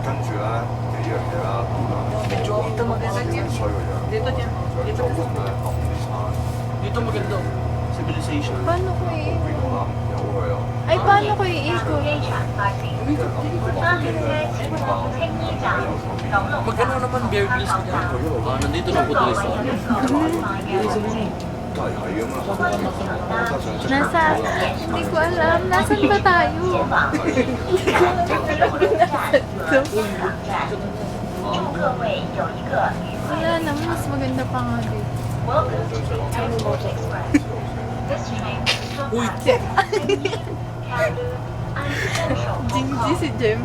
跟住咧幾樣嘢啦，咁樣 Dito maganda yan. 衰嘅樣。 Dito dyan. 再 Dito 做 ka 換 sa 咧當啲餐， Dito maganda. Civilization. Paano ko i- 邊個啱有佢啊？ Ay, paano ko iikot? 即係諗住落邊咧，錢包有頭邊。 Magkano naman beer grills ko dyan? Nandito na po tayo sa ano. 都係係咁啦，加上即係 Nasa, hindi ko alam. Nasaan ba tayo? Wala naman, mas maganda pa nga dito. Uy! Jinji si Jem.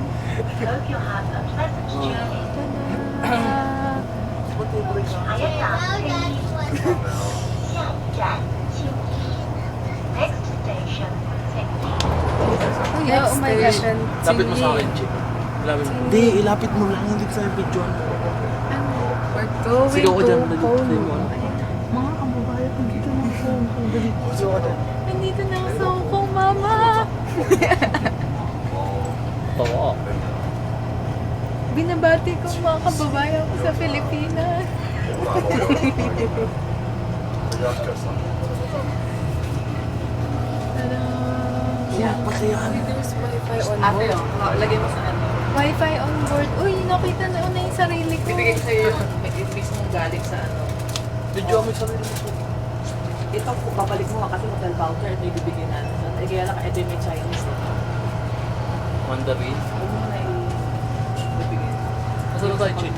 Tada! Uy, oh my gosh. Lapit mo sa akin, Chip. Ilapit mo. Hindi, ilapit mo lang. Hindi ko sa'yo video. We're going Sigaw ko to dyan, dali. Polo. Dali mo. Mga kababayan ko dito ng Hong Kong. Dali. Sigaw ka dyan. Nandito na ako sa Hong Kong, Mama! Tawa. Binabati ko mga kababayan ko sa Pilipinas. Tada! Yeah, pasayahan. Ate, lagay mo sa ano. Wi-Fi on board. Uy, nakita na yung sarili ko. Bibigay ko sa'yo yung may mismong galing sa ano. Video mo sa sarili mo. Ito, kung babalik mo kasi hotel voucher, ito yung bibigyan natin. Eh, kaya lang, ito yung may Chinese. Mandarin. Huwag mo na ibibigay. Nasaan na tayo, Chip?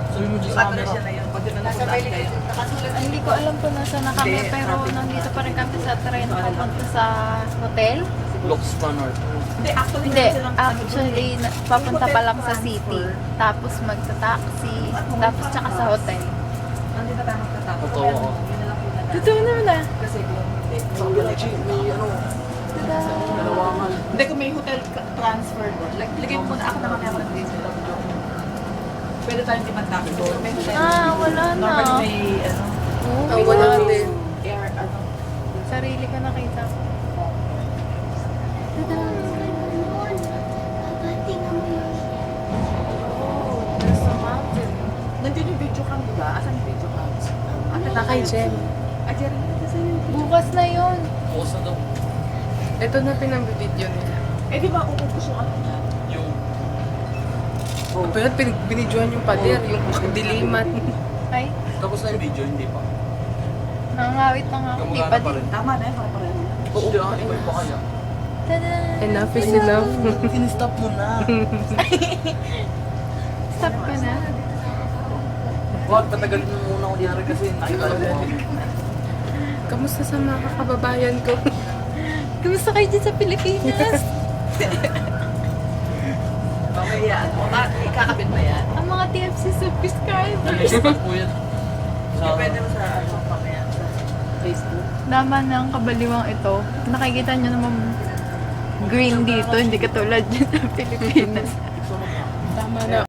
Sabi mo dyan sa Address camera. yan na yun. Pag napuntaan kayo. Ay, hindi ko alam kung nasa na kami, Hindi, pero traffic. nandito pa rin kami sa train papunta sa hotel. Locks Panor. Hindi, actually, Hindi, meron silang- actually, papunta pa lang sa city. Tapos magta-taxi, tapos tsaka sa hotel. Nandito tayo magtatapos. Totoo ako. Yun na lang po na- Totoo naman ah. Kasi kung hindi. Sabi na, Chip, may ano, Tada! kalawangan. Hindi, kung may hotel transfer doon. Lagay mo na ako naman meron din sila. Pwede tayong limang-taxi doon. May hotel. Ah, wala na. Normally may ano. Oh, wala wow. din. Air, ano. Sarili ko nakita ko. Tada! Oh, there's a mountain. Nandiyan yung video cam, diba? Asan yung video cam? Ate, Na kay Jem. Ah, Jerry, nandito sa'yo yung video. Bukas na yun. Bukas na daw. Ito na pinambibideo nila. Eh, di ba uubos yung ano niya? Yung Pero binidyohan yung pader, yung diliman. Ay, tapos na yung video, hindi pa. nangangawit na nga ako. Di Kamukha pa na pa din. rin. Tama na yun, para-pareho na. Oo, iba pa kaya. Tada! Enough is enough. Sinistop mo na. Stop ka na. Huwag, patagalin mo muna ako diyari kasi nakita ko. Kamusta sa mga kababayan ko? Kumusta kayo dyan sa Pilipinas? Mamaya, ano, ikakabit ba yan? Ang mga TFC subscribers. Nalistop po yan. Sa Pwede mo sa, ano, mamaya, sa Facebook. Naman ng kabaliwang ito. Nakikita nyo naman green dito, hindi katulad dyan sa Pilipinas. Tama na.